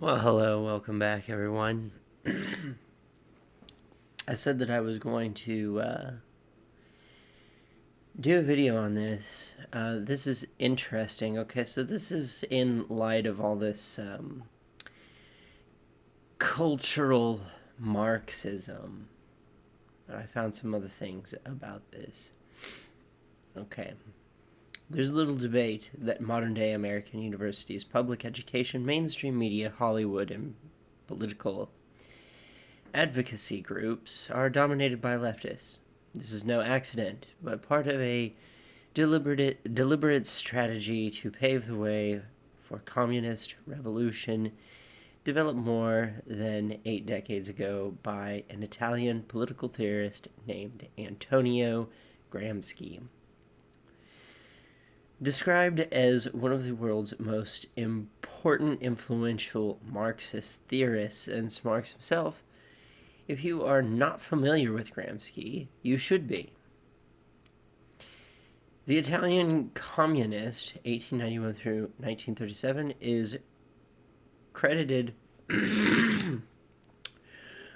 Well, hello, welcome back, everyone. I said that I was going to do a video on this. This is interesting. Okay, so this is in light of all this cultural Marxism. I found some other things about this. Okay. There's little debate that modern-day American universities, public education, mainstream media, Hollywood, and political advocacy groups are dominated by leftists. This is no accident, but part of a deliberate strategy to pave the way for communist revolution developed more than 8 decades ago by an Italian political theorist named Antonio Gramsci. Described as one of the world's most important influential Marxist theorists, and Marx himself, if you are not familiar with Gramsci, you should be. The Italian communist, 1891 through 1937, is credited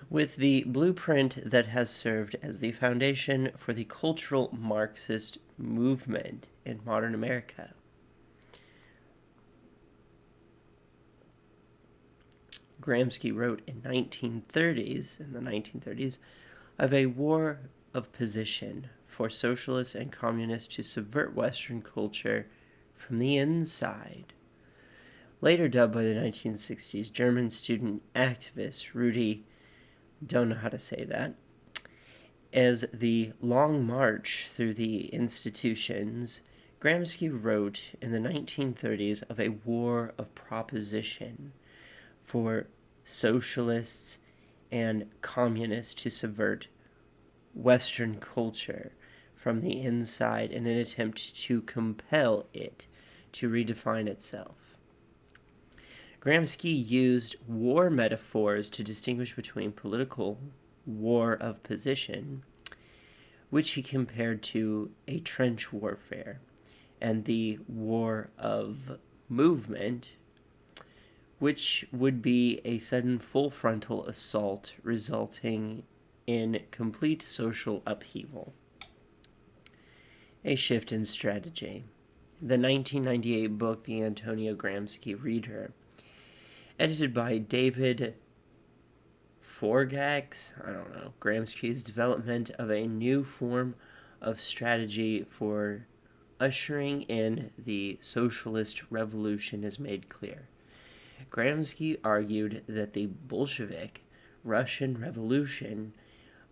with the blueprint that has served as the foundation for the cultural Marxist movement in modern America. Gramsci wrote in the 1930s, of a war of position for socialists and communists to subvert Western culture from the inside. Later dubbed by the 1960s German student activist Rudy, don't know how to say that, as the Long March Through the Institutions, Gramsci wrote in the 1930s of a war of proposition for socialists and communists to subvert Western culture from the inside in an attempt to compel it to redefine itself. Gramsci used war metaphors to distinguish between political war of position, which he compared to a trench warfare, and the war of movement, which would be a sudden full frontal assault resulting in complete social upheaval. A shift in strategy. The 1998 book, The Antonio Gramsci Reader, edited by David Forgax, Gramsci's development of a new form of strategy for ushering in the socialist revolution is made clear. Gramsci argued that the Bolshevik Russian Revolution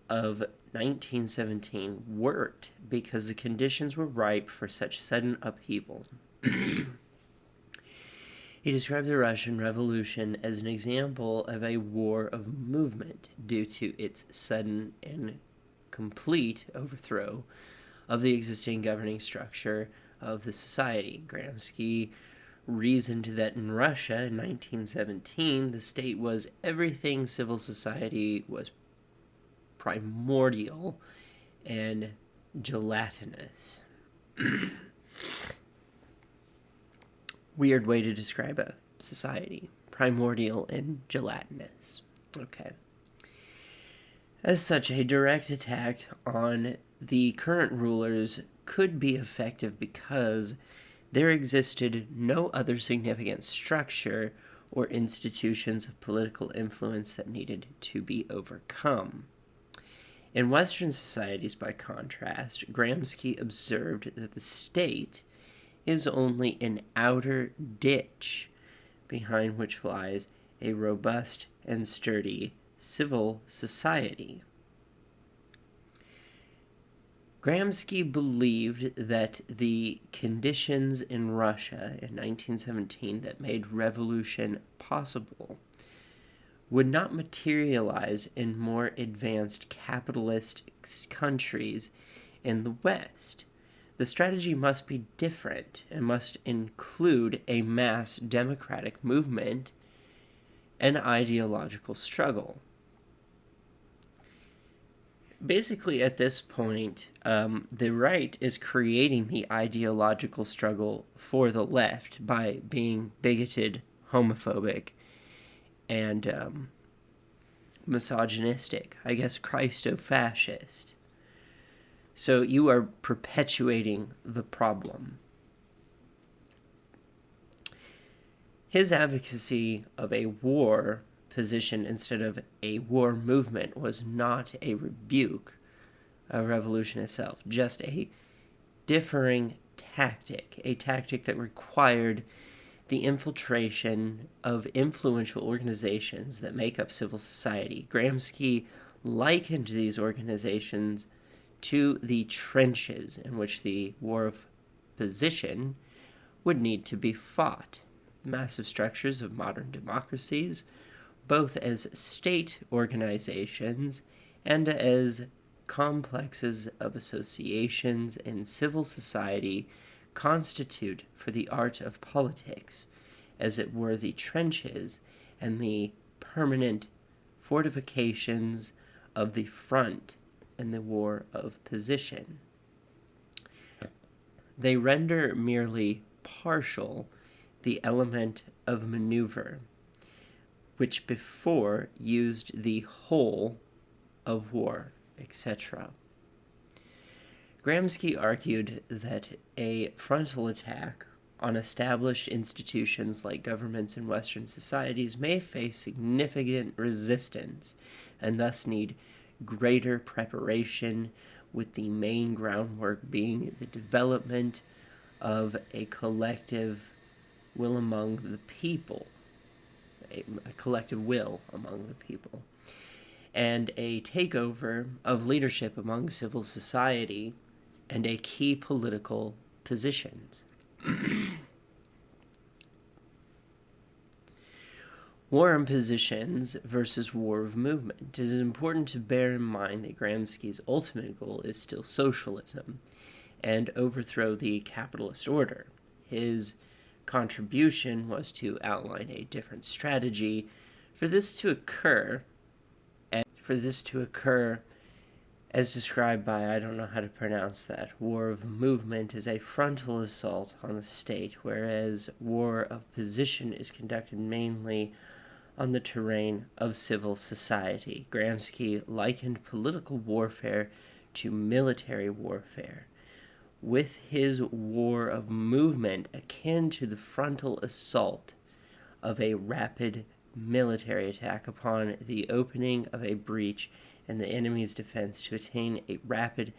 of 1917 worked because the conditions were ripe for such sudden upheaval. He described the Russian Revolution as an example of a war of movement due to its sudden and complete overthrow of the existing governing structure of the society. Gramsci reasoned that in Russia in 1917, the state was everything civil society was primordial and gelatinous. Weird way to describe a society. Primordial and gelatinous. Okay. As such, a direct attack on the current rulers could be effective because there existed no other significant structure or institutions of political influence that needed to be overcome. In Western societies, by contrast, Gramsci observed that the state is only an outer ditch behind which lies a robust and sturdy civil society. Gramsci believed that the conditions in Russia in 1917 that made revolution possible would not materialize in more advanced capitalist countries in the West. The strategy must be different and must include a mass democratic movement and ideological struggle. Basically, at this point, the right is creating the ideological struggle for the left by being bigoted, homophobic, and misogynistic, I guess Christo-fascist. So you are perpetuating the problem. His advocacy of a war position instead of a war movement was not a rebuke of revolution itself, just a differing tactic, a tactic that required the infiltration of influential organizations that make up civil society. Gramsci likened these organizations to the trenches in which the war of position would need to be fought. Massive structures of modern democracies, both as state organizations and as complexes of associations in civil society, constitute for the art of politics, as it were the trenches and the permanent fortifications of the front in the war of position. They render merely partial the element of maneuver, which before used the whole of war, etc. Gramsci argued that a frontal attack on established institutions like governments in Western societies may face significant resistance and thus need greater preparation, with the main groundwork being the development of a collective will among the people, a collective will among the people, and a takeover of leadership among civil society and a key political positions. War of positions versus war of movement. It is important to bear in mind that Gramsci's ultimate goal is still socialism and overthrow the capitalist order. His contribution was to outline a different strategy for this to occur, as described by, I don't know how to pronounce that, war of movement is a frontal assault on the state, whereas war of position is conducted mainly on the terrain of civil society. Gramsci likened political warfare to military warfare, with his war of movement akin to the frontal assault of a rapid military attack upon the opening of a breach in the enemy's defense to attain a rapid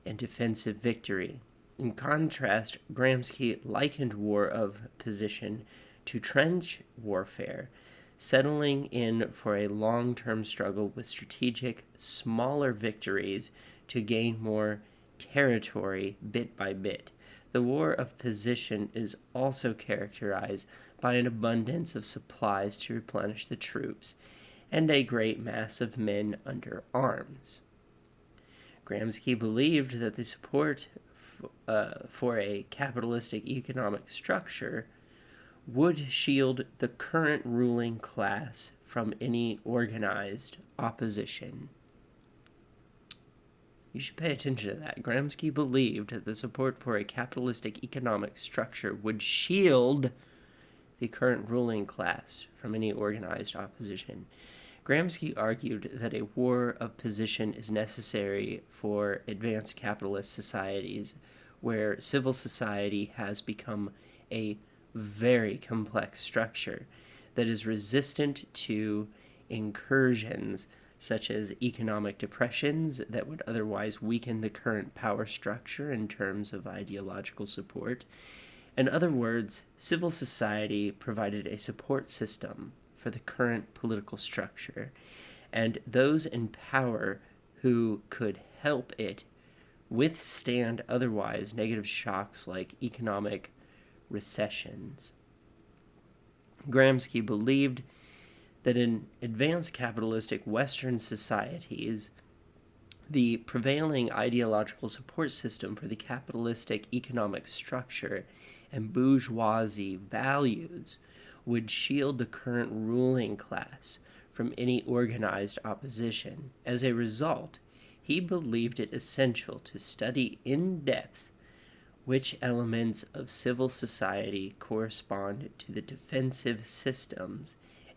and defensive victory. In contrast, Gramsci likened war of position to trench warfare, settling in for a long-term struggle with strategic, smaller victories to gain more territory bit by bit. The war of position is also characterized by an abundance of supplies to replenish the troops and a great mass of men under arms. Gramsci believed that the support for a capitalistic economic structure would shield the current ruling class from any organized opposition. You should pay attention to that. Gramsci believed that the support for a capitalistic economic structure would shield the current ruling class from any organized opposition. Gramsci argued that a war of position is necessary for advanced capitalist societies, where civil society has become a very complex structure that is resistant to incursions such as economic depressions that would otherwise weaken the current power structure in terms of ideological support. In other words, civil society provided a support system for the current political structure, and those in power who could help it withstand otherwise negative shocks like economic recessions. Gramsci believed that in advanced capitalistic Western societies, the prevailing ideological support system for the capitalistic economic structure and bourgeoisie values would shield the current ruling class from any organized opposition. As a result, he believed it essential to study in depth which elements of civil society correspond to the defensive systems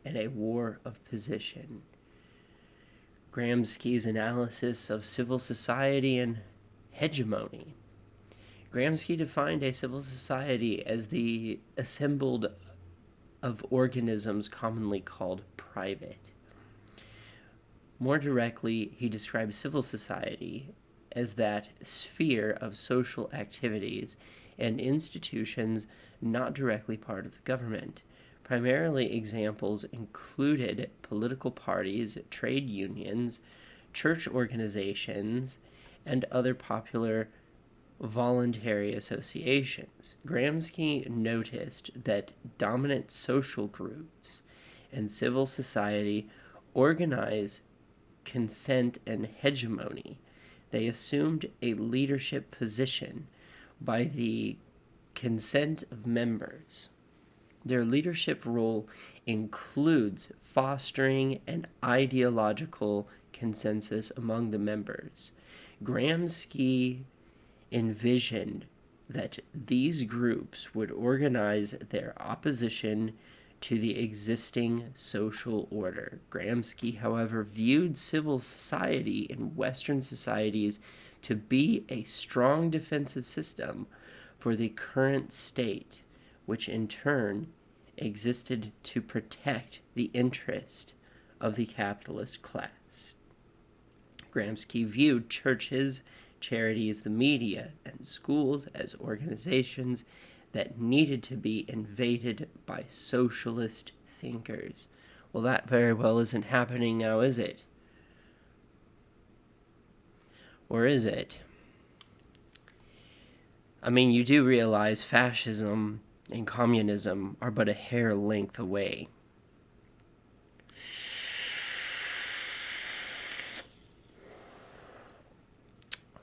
and a war of position. Gramsci's analysis of civil society and hegemony. Gramsci defined a civil society as the assembled of organisms commonly called private. More directly, he describes civil society as that sphere of social activities and institutions not directly part of the government. Primarily, examples included political parties, trade unions, church organizations, and other popular voluntary associations. Gramsci noticed that dominant social groups and civil society organize consent and hegemony. They assumed a leadership position by the consent of members. Their leadership role includes fostering an ideological consensus among the members. Gramsci envisioned that these groups would organize their opposition to the existing social order. Gramsci, however, viewed civil society in Western societies to be a strong defensive system for the current state, which in turn existed to protect the interest of the capitalist class. Gramsci viewed churches, charities, the media, and schools as organizations that needed to be invaded by socialist thinkers. Well, that very well isn't happening now, is it? Or is it? I mean, you do realize fascism and communism are but a hair length away.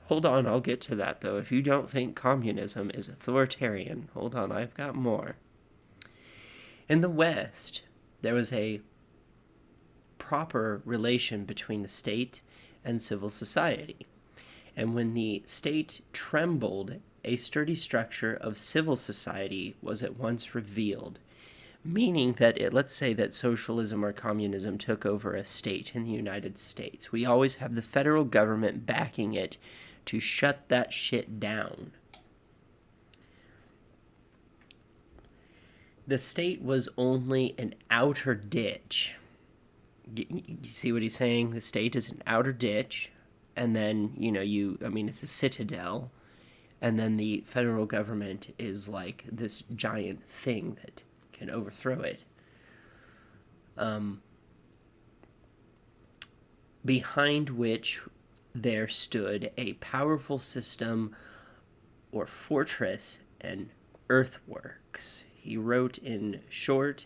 Hold on, I'll get to that, though. If you don't think communism is authoritarian, hold on, I've got more. In the West, there was a proper relation between the state and civil society. And when the state trembled, a sturdy structure of civil society was at once revealed, meaning that let's say that socialism or communism took over a state in the United States. We always have the federal government backing it to shut that shit down. The state was only an outer ditch. You see what he's saying? The state is an outer ditch, and then, it's a citadel, and then the federal government is like this giant thing that can overthrow it. Behind which there stood a powerful system or fortress and earthworks. He wrote, in short,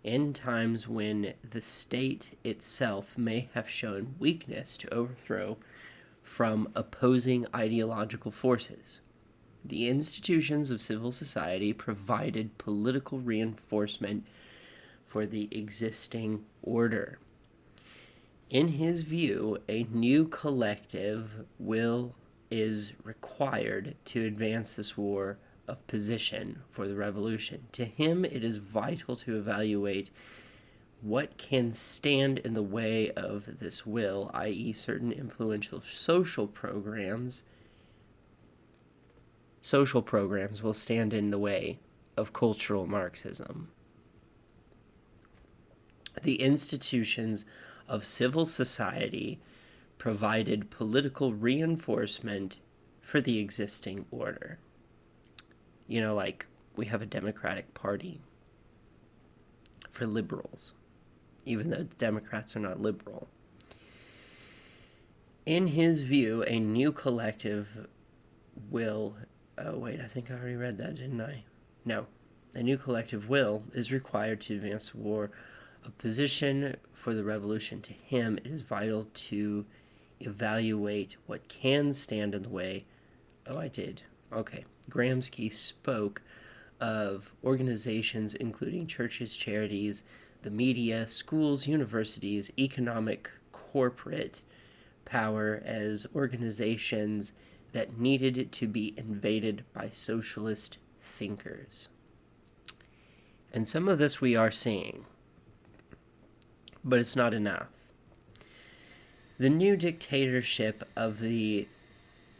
in times when the state itself may have shown weakness to overthrow from opposing ideological forces, the institutions of civil society provided political reinforcement for the existing order. In his view, a new collective will is required to advance this war of position for the revolution. To him, it is vital to evaluate what can stand in the way of this will, i.e., certain influential social programs. Social programs will stand in the way of cultural Marxism. The institutions of civil society provided political reinforcement for the existing order. Like we have a Democratic Party for liberals, even though Democrats are not liberal. In his view, a new collective will... Oh, wait, I think I already read that, didn't I? No. A new collective will is required to advance the war of position for the revolution. To him, it is vital to evaluate what can stand in the way. Oh, I did. Okay. Gramsci spoke of organizations including churches, charities, the media, schools, universities, economic, corporate power as organizations that needed to be invaded by socialist thinkers. And some of this we are seeing. but it's not enough. The new dictatorship of the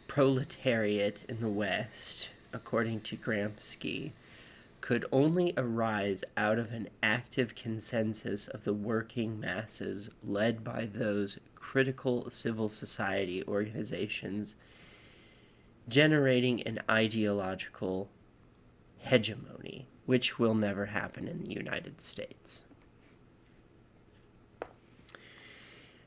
proletariat in the West, according to Gramsci, could only arise out of an active consensus of the working masses led by those critical civil society organizations, generating an ideological hegemony, which will never happen in the United States.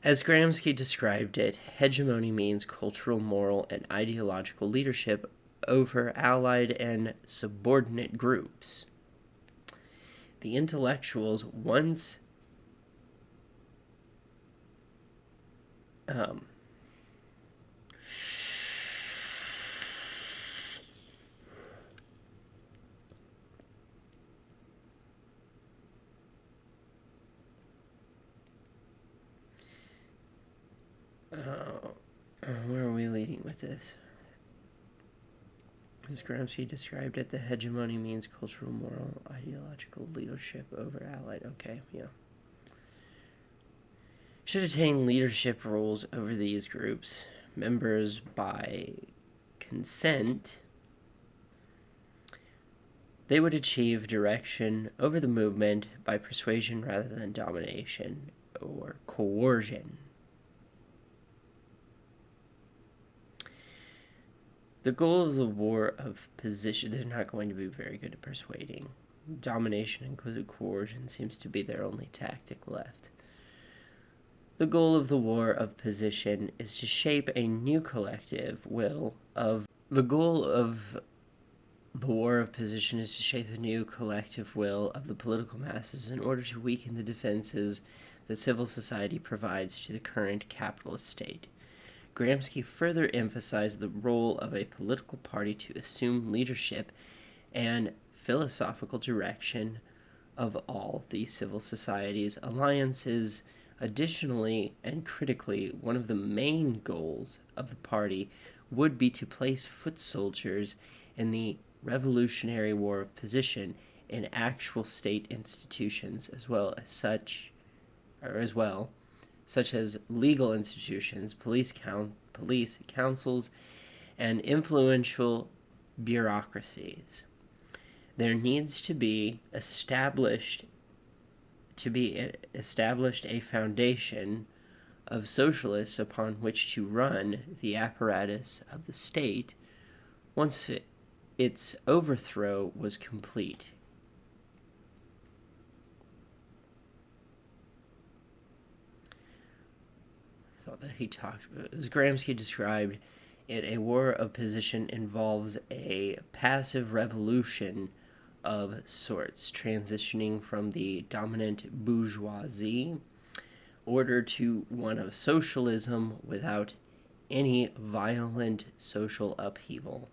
As Gramsci described it, hegemony means cultural, moral, and ideological leadership over allied and subordinate groups. The intellectuals once where are we leading with this? As Gramsci described it, the hegemony means cultural, moral, ideological leadership over allied. Okay, yeah. Should attain leadership roles over these groups. Members by consent, they would achieve direction over the movement by persuasion rather than domination or coercion. The goal of the war of position, they're not going to be very good at persuading. Domination and coercion seems to be their only tactic left. The goal of the war of position is to shape a new collective will of the goal of the war of position is to shape the new collective will of the political masses in order to weaken the defenses that civil society provides to the current capitalist state. Gramsci further emphasized the role of a political party to assume leadership and philosophical direction of all the civil society's alliances. Additionally, and critically, one of the main goals of the party would be to place foot soldiers in the Revolutionary War of Position in actual state institutions such as legal institutions, police councils, and influential bureaucracies. There needs to be established a foundation of socialists upon which to run the apparatus of the state once its overthrow was complete. As Gramsci described it, a war of position involves a passive revolution of sorts, transitioning from the dominant bourgeoisie order to one of socialism without any violent social upheaval.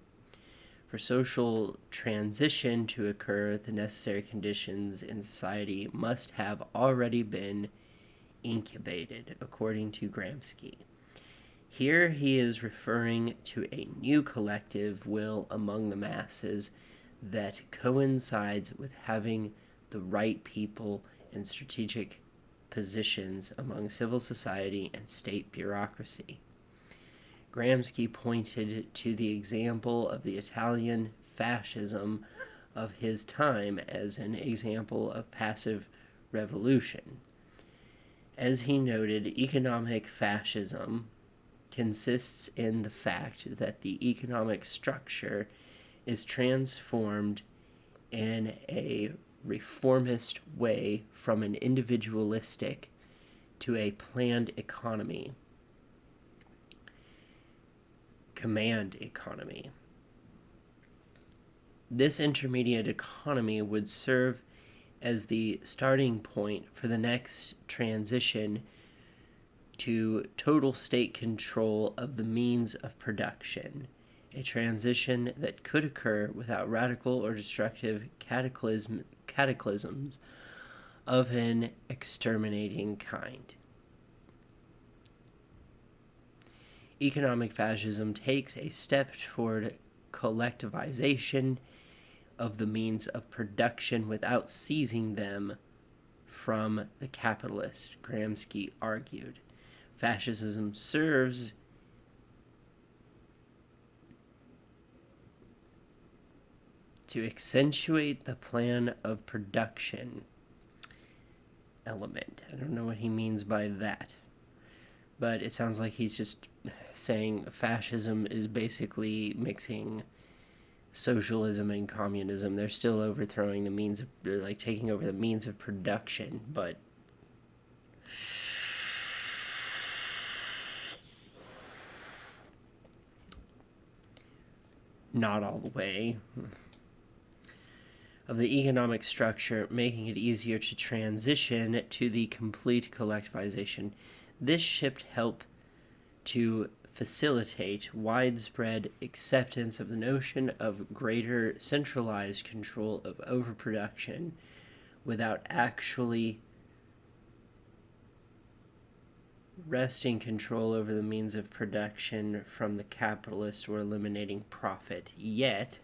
For social transition to occur, the necessary conditions in society must have already been incubated, according to Gramsci. Here he is referring to a new collective will among the masses that coincides with having the right people in strategic positions among civil society and state bureaucracy. Gramsci pointed to the example of the Italian fascism of his time as an example of passive revolution. As he noted, economic fascism consists in the fact that the economic structure is transformed in a reformist way from an individualistic to a planned economy, command economy. This intermediate economy would serve as the starting point for the next transition to total state control of the means of production, a transition that could occur without radical or destructive cataclysms of an exterminating kind. Economic fascism takes a step toward collectivization of the means of production without seizing them from the capitalist, Gramsci argued. Fascism serves to accentuate the plan of production element. I don't know what he means by that, but it sounds like he's just saying fascism is basically mixing socialism and communism. They're still overthrowing the means of, they're like taking over the means of production, but not all the way. Of the economic structure, making it easier to transition to the complete collectivization. This shift helped to facilitate widespread acceptance of the notion of greater centralized control of overproduction without actually wresting control over the means of production from the capitalists or eliminating profit. Yet,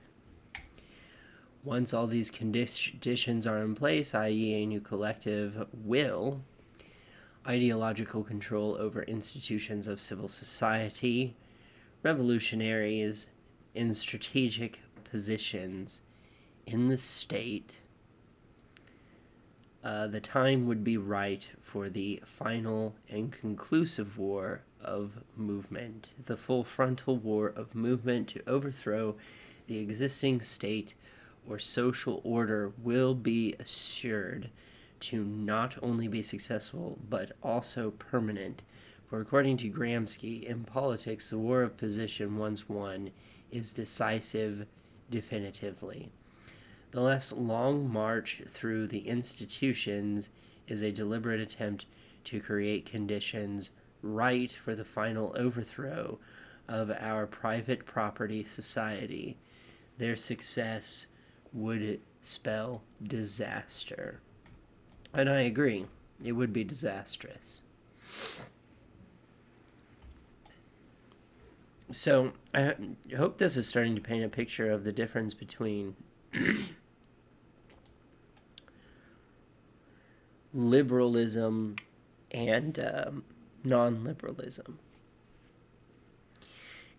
once all these conditions are in place, i.e. a new collective will, ideological control over institutions of civil society, revolutionaries in strategic positions in the state, the time would be right for the final and conclusive war of movement, the full frontal war of movement to overthrow the existing state or social order will be assured to not only be successful, but also permanent. For according to Gramsci, in politics, the war of position once won is decisive definitively. The left's long march through the institutions is a deliberate attempt to create conditions right for the final overthrow of our private property society. Their success would spell disaster. And I agree, it would be disastrous. So, I hope this is starting to paint a picture of the difference between liberalism and non-liberalism.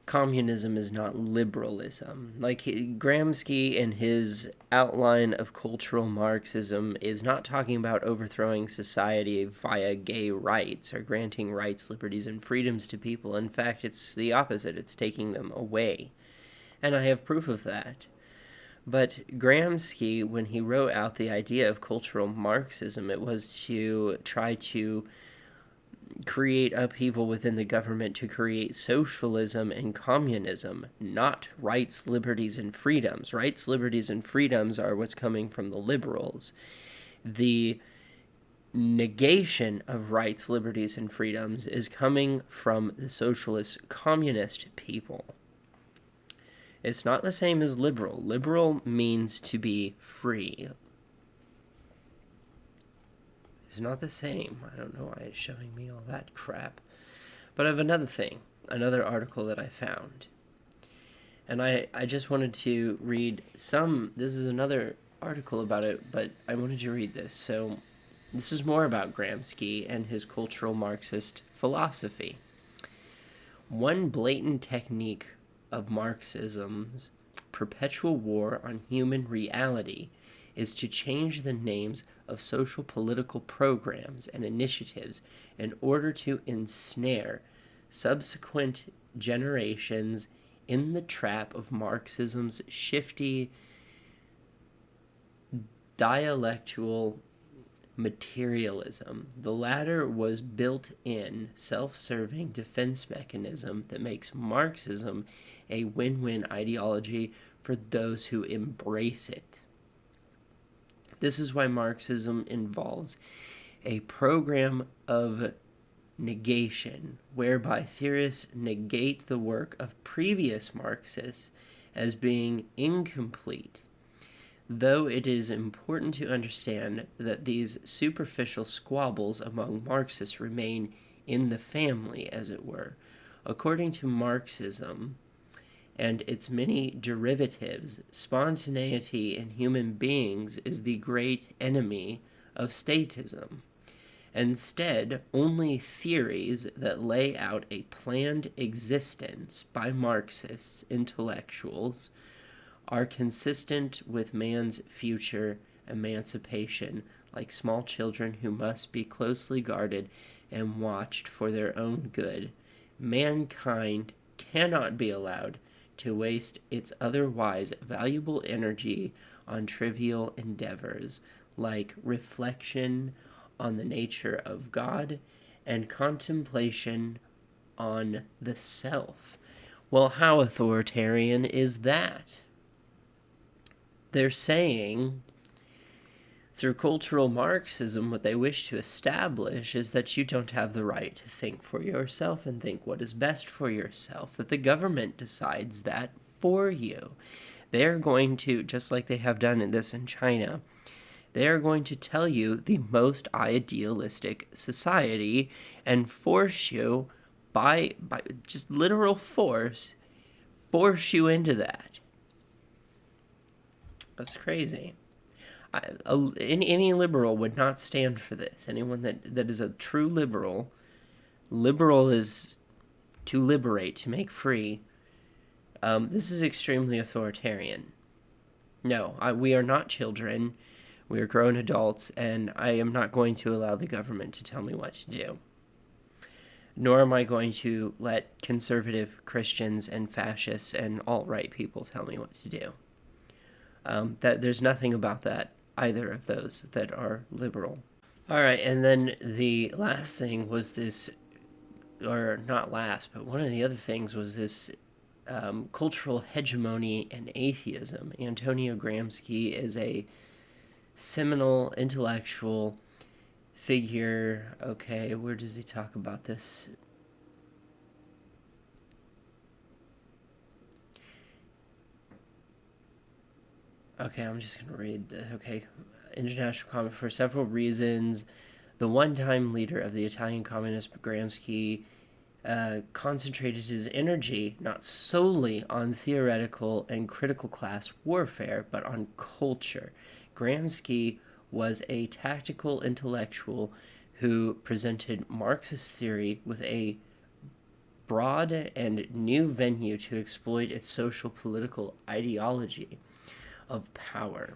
Communism is not liberalism. Like Gramsci in his outline of cultural Marxism is not talking about overthrowing society via gay rights or granting rights, liberties, and freedoms to people. In fact, it's the opposite. It's taking them away. And I have proof of that. But Gramsci, when he wrote out the idea of cultural Marxism, it was to try to create upheaval within the government to create socialism and communism, not rights, liberties, and freedoms. Rights, liberties, and freedoms are what's coming from the liberals. The negation of rights, liberties, and freedoms is coming from the socialist communist people. It's not the same as liberal. Liberal means to be free. It's not the same. I don't know why it's showing me all that crap. But I have another article that I found. And I just wanted to read this is another article about it, but I wanted to read this. So this is more about Gramsci and his cultural Marxist philosophy. One blatant technique of Marxism's perpetual war on human reality is to change the names of social political programs and initiatives in order to ensnare subsequent generations in the trap of Marxism's shifty dialectual materialism. The latter was built-in, self-serving defense mechanism that makes Marxism a win-win ideology for those who embrace it. This is why Marxism involves a program of negation, whereby theorists negate the work of previous Marxists as being incomplete, though it is important to understand that these superficial squabbles among Marxists remain in the family, as it were. According to Marxism and its many derivatives, spontaneity in human beings is the great enemy of statism. Instead, only theories that lay out a planned existence by Marxist intellectuals are consistent with man's future emancipation, like small children who must be closely guarded and watched for their own good. Mankind cannot be allowed to waste its otherwise valuable energy on trivial endeavors like reflection on the nature of God and contemplation on the self. Well, how authoritarian is that? They're saying, through cultural Marxism, what they wish to establish is that you don't have the right to think for yourself and think what is best for yourself, that the government decides that for you. They're going to, just like they have done in China, they are going to tell you the most idealistic society and force you, by just literal force you into that. That's crazy. Any liberal would not stand for this. Anyone that is a true liberal is to liberate, to make free. This is extremely authoritarian. No, we are not children. We are grown adults, and I am not going to allow the government to tell me what to do. Nor am I going to let conservative Christians and fascists and alt-right people tell me what to do. That there's nothing about that, either of those, that are liberal. All right, and then the last thing was this, or not last, but one of the other things was this cultural hegemony and atheism. Antonio Gramsci is a seminal intellectual figure. Okay, where does he talk about this? Okay, I'm just going to read the, international comment. For several reasons, the one-time leader of the Italian communist Gramsci concentrated his energy not solely on theoretical and critical class warfare, but on culture. Gramsci was a tactical intellectual who presented Marxist theory with a broad and new venue to exploit its social political ideology of power.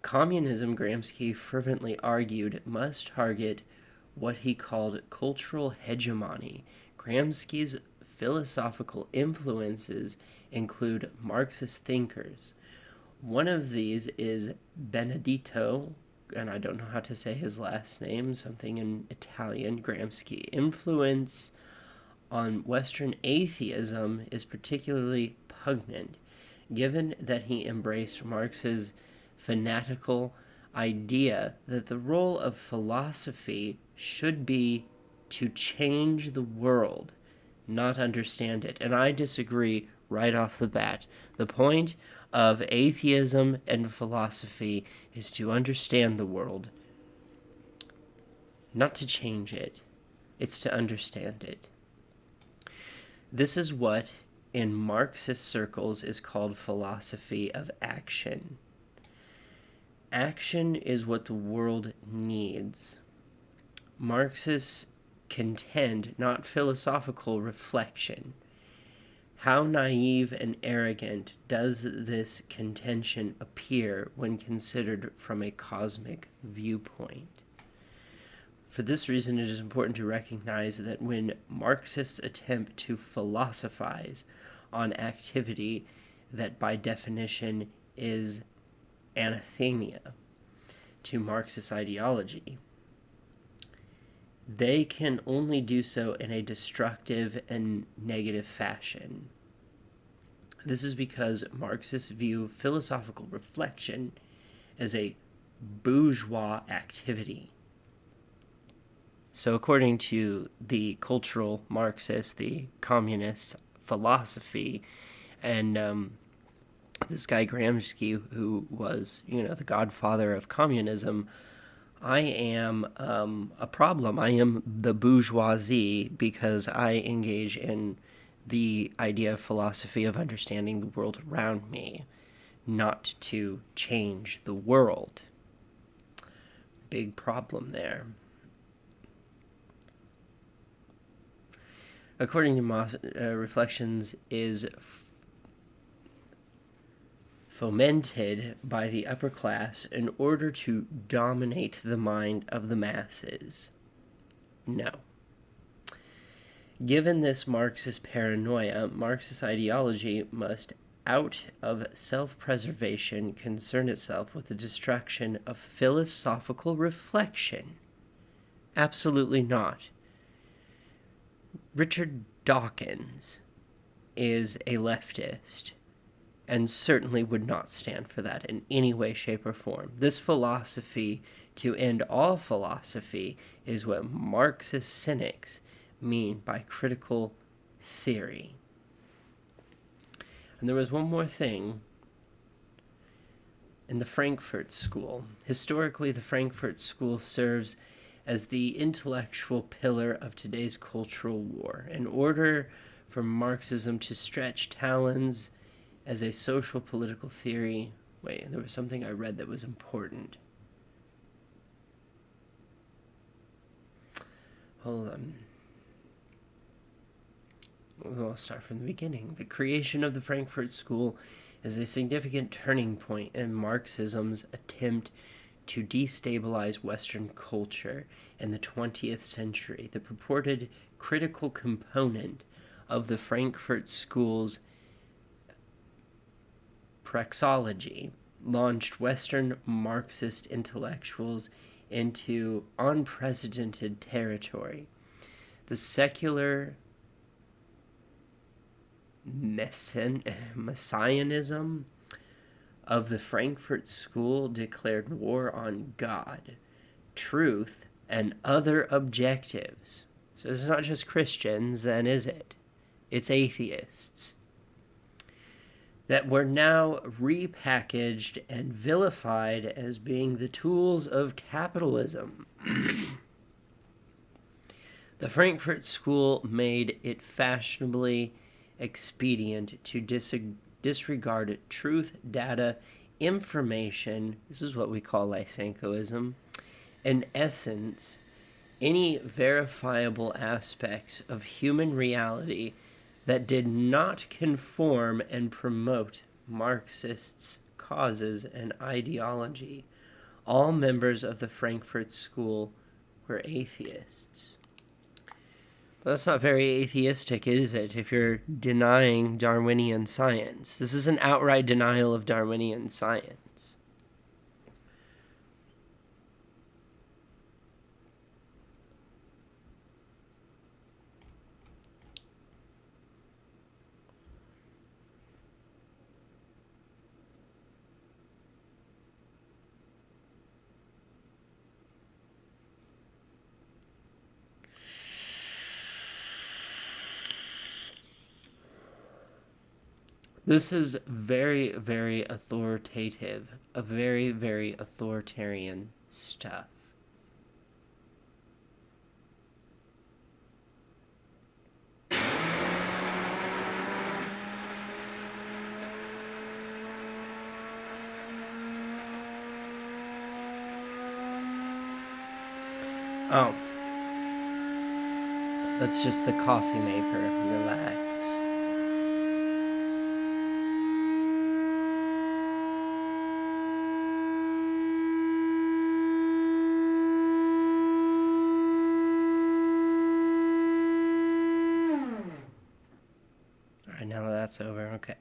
Communism, Gramsci fervently argued, must target what he called cultural hegemony. Gramsci's philosophical influences include Marxist thinkers. One of these is Benedetto, and I don't know how to say his last name, something in Italian. Gramsci's influence on Western atheism is particularly poignant, given that he embraced Marx's fanatical idea that the role of philosophy should be to change the world, not understand it. And I disagree right off the bat. The point of atheism and philosophy is to understand the world, not to change it. It's to understand it. This is what, in Marxist circles, is called philosophy of action. Action is what the world needs. Marxists contend not philosophical reflection. How naive and arrogant does this contention appear when considered from a cosmic viewpoint? For this reason, it is important to recognize that when Marxists attempt to philosophize on activity that by definition is anathema to Marxist ideology, they can only do so in a destructive and negative fashion. This is because Marxists view philosophical reflection as a bourgeois activity. So according to the cultural Marxists, the communist philosophy, and this guy Gramsci, who was, the godfather of communism, I am a problem. I am the bourgeoisie because I engage in the idea of philosophy of understanding the world around me, not to change the world. big problem there. According to Reflections is fomented by the upper class in order to dominate the mind of the masses. No. Given this Marxist paranoia, Marxist ideology must, out of self-preservation, concern itself with the destruction of philosophical reflection. Absolutely not. Richard Dawkins is a leftist and certainly would not stand for that in any way, shape, or form. This philosophy to end all philosophy is what Marxist cynics mean by critical theory. And there was one more thing. In the Frankfurt School, historically the Frankfurt School serves as the intellectual pillar of today's cultural war. In order for Marxism to stretch talons as a social political theory, there was something I read that was important. Hold on. I'll start from the beginning. The creation of the Frankfurt School is a significant turning point in Marxism's attempt to destabilize Western culture in the 20th century. The purported critical component of the Frankfurt School's praxeology launched Western Marxist intellectuals into unprecedented territory. The secular messianism of the Frankfurt School declared war on God, truth, and other objectives. So it's not just Christians, then, is it? It's atheists that were now repackaged and vilified as being the tools of capitalism. The Frankfurt School made it fashionably expedient to disregard truth, data, information. This is what we call Lysenkoism. In essence, any verifiable aspects of human reality that did not conform and promote Marxists' causes and ideology. All members of the Frankfurt School were atheists. Well, that's not very atheistic, is it, if you're denying Darwinian science? This is an outright denial of Darwinian science. This is very, very authoritative, a very, very authoritarian stuff. Oh. That's just the coffee maker. Relax. Alright, now that that's over, okay.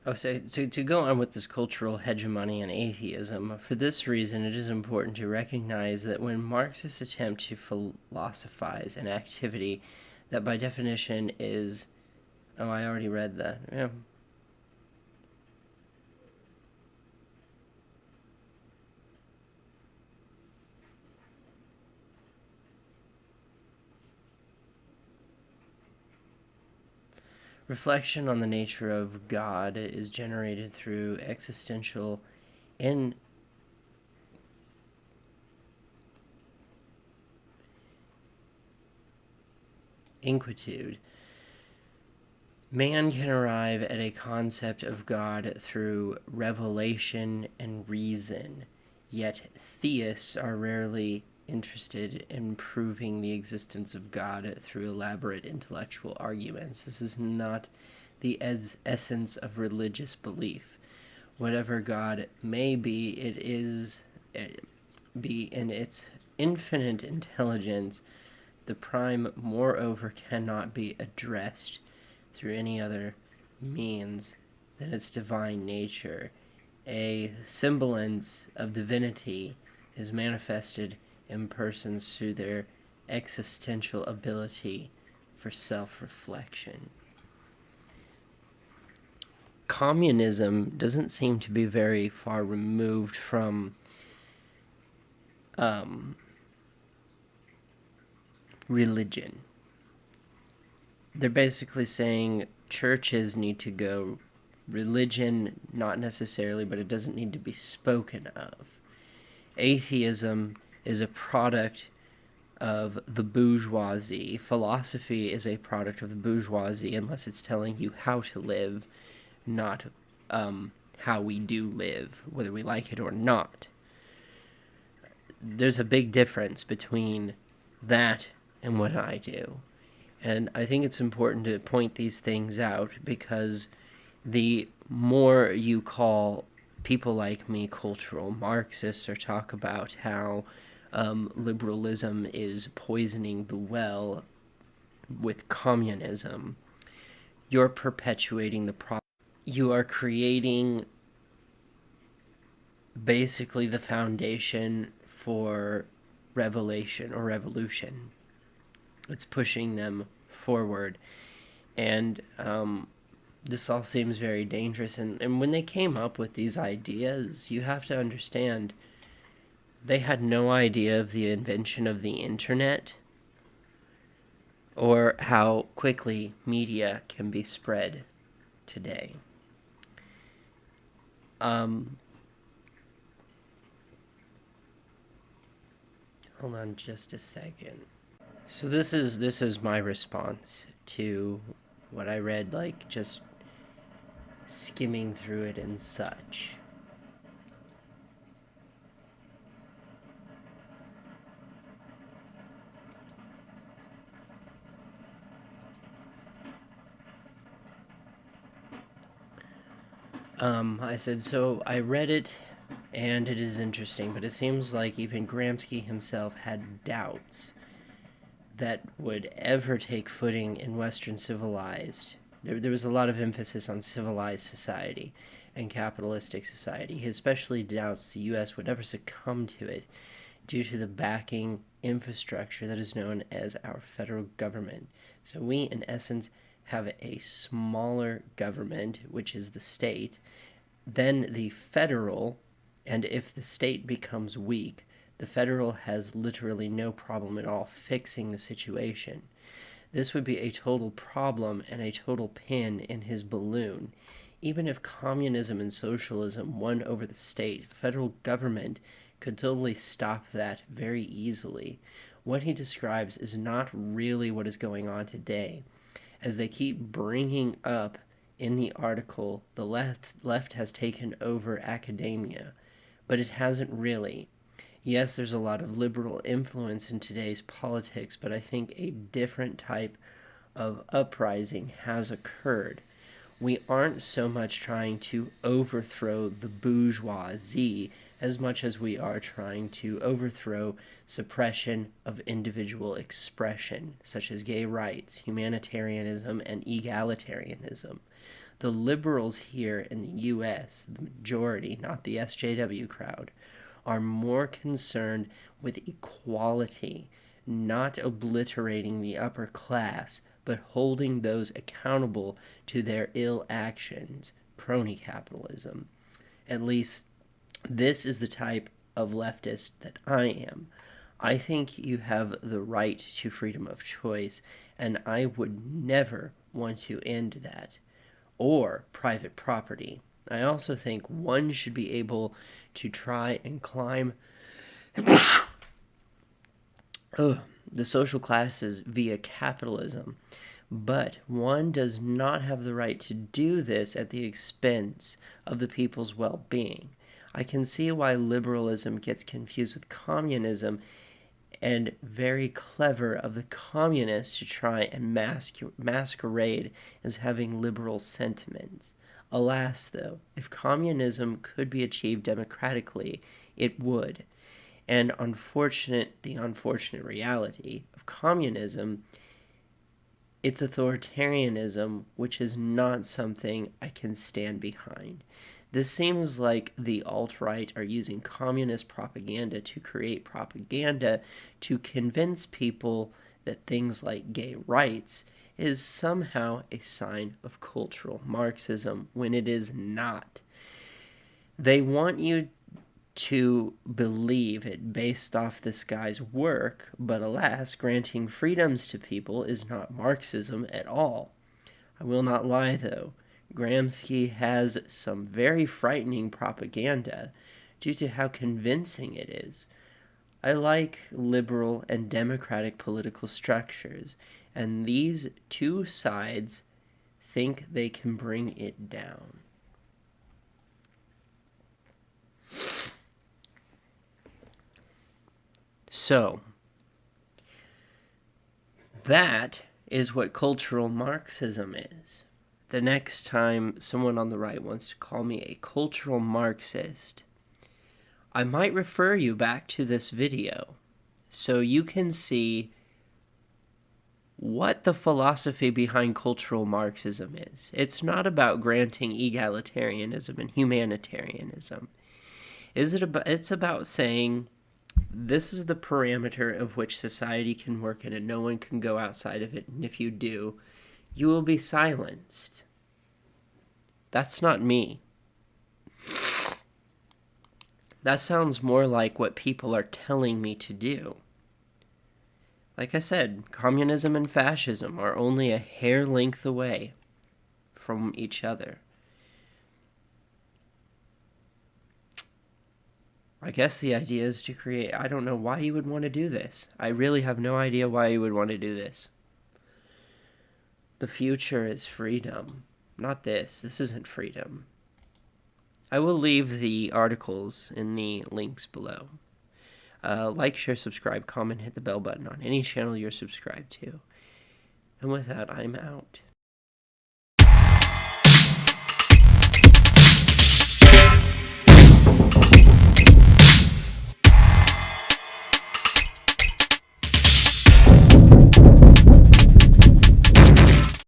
Oh, so to go on with this cultural hegemony and atheism, for this reason it is important to recognize that when Marxists attempt to philosophize an activity that by definition is... Oh, I already read that. Yeah. Reflection on the nature of God is generated through existential inquietude. Man can arrive at a concept of God through revelation and reason. Yet theists are rarely interested in proving the existence of God through elaborate intellectual arguments. This is not the essence of religious belief. Whatever God may be, be in its infinite intelligence. The prime, moreover, cannot be addressed through any other means than its divine nature. A semblance of divinity is manifested in persons through their existential ability for self-reflection. Communism doesn't seem to be very far removed from religion. They're basically saying churches need to go. Religion, not necessarily, but it doesn't need to be spoken of. Atheism is a product of the bourgeoisie. Philosophy is a product of the bourgeoisie unless it's telling you how to live, not how we do live, whether we like it or not. There's a big difference between that and what I do. And I think it's important to point these things out because the more you call people like me cultural Marxists or talk about how liberalism is poisoning the well with communism, you're perpetuating the problem. You are creating basically the foundation for revelation or revolution. It's pushing them forward. And this all seems very dangerous. And when they came up with these ideas, you have to understand they had no idea of the invention of the internet or how quickly media can be spread today. Hold on just a second. So this is my response to what I read, like just skimming through it and such. I said, so I read it, and it is interesting, but it seems like even Gramsci himself had doubts that would ever take footing in Western civilized. There was a lot of emphasis on civilized society and capitalistic society. He especially doubts the U.S. would ever succumb to it due to the backing infrastructure that is known as our federal government. So we, in essence, have a smaller government, which is the state, then the federal, and if the state becomes weak, the federal has literally no problem at all fixing the situation. This would be a total problem and a total pin in his balloon. Even if communism and socialism won over the state, the federal government could totally stop that very easily. What he describes is not really what is going on today. As they keep bringing up in the article, the left has taken over academia, but it hasn't really. Yes, there's a lot of liberal influence in today's politics, but I think a different type of uprising has occurred. We aren't so much trying to overthrow the bourgeoisie as much as we are trying to overthrow suppression of individual expression, such as gay rights, humanitarianism, and egalitarianism. The liberals here in the U.S., the majority, not the SJW crowd, are more concerned with equality, not obliterating the upper class, but holding those accountable to their ill actions, crony capitalism. At least this is the type of leftist that I am. I think you have the right to freedom of choice, and I would never want to end that, or private property. I also think one should be able to try and climb the social classes via capitalism, but one does not have the right to do this at the expense of the people's well-being. I can see why liberalism gets confused with communism, and very clever of the communists to try and masquerade as having liberal sentiments. Alas, though, if communism could be achieved democratically, it would. And the unfortunate reality of communism, it's authoritarianism, which is not something I can stand behind. This seems like the alt-right are using communist propaganda to create propaganda to convince people that things like gay rights is somehow a sign of cultural Marxism, when it is not. They want you to believe it based off this guy's work, but alas, granting freedoms to people is not Marxism at all. I will not lie, though. Gramsci has some very frightening propaganda due to how convincing it is. I like liberal and democratic political structures, and these two sides think they can bring it down. So, that is what cultural Marxism is. The next time someone on the right wants to call me a cultural Marxist, I might refer you back to this video so you can see what the philosophy behind cultural Marxism is. It's not about granting egalitarianism and humanitarianism. It's about saying this is the parameter of which society can work in, and no one can go outside of it, and if you do, you will be silenced. That's not me. That sounds more like what people are telling me to do. Like I said, communism and fascism are only a hair length away from each other. I guess the idea is to create... I don't know why you would want to do this. I really have no idea why you would want to do this. The future is freedom. Not this. This isn't freedom. I will leave the articles in the links below. Like, share, subscribe, comment, hit the bell button on any channel you're subscribed to. And with that, I'm out.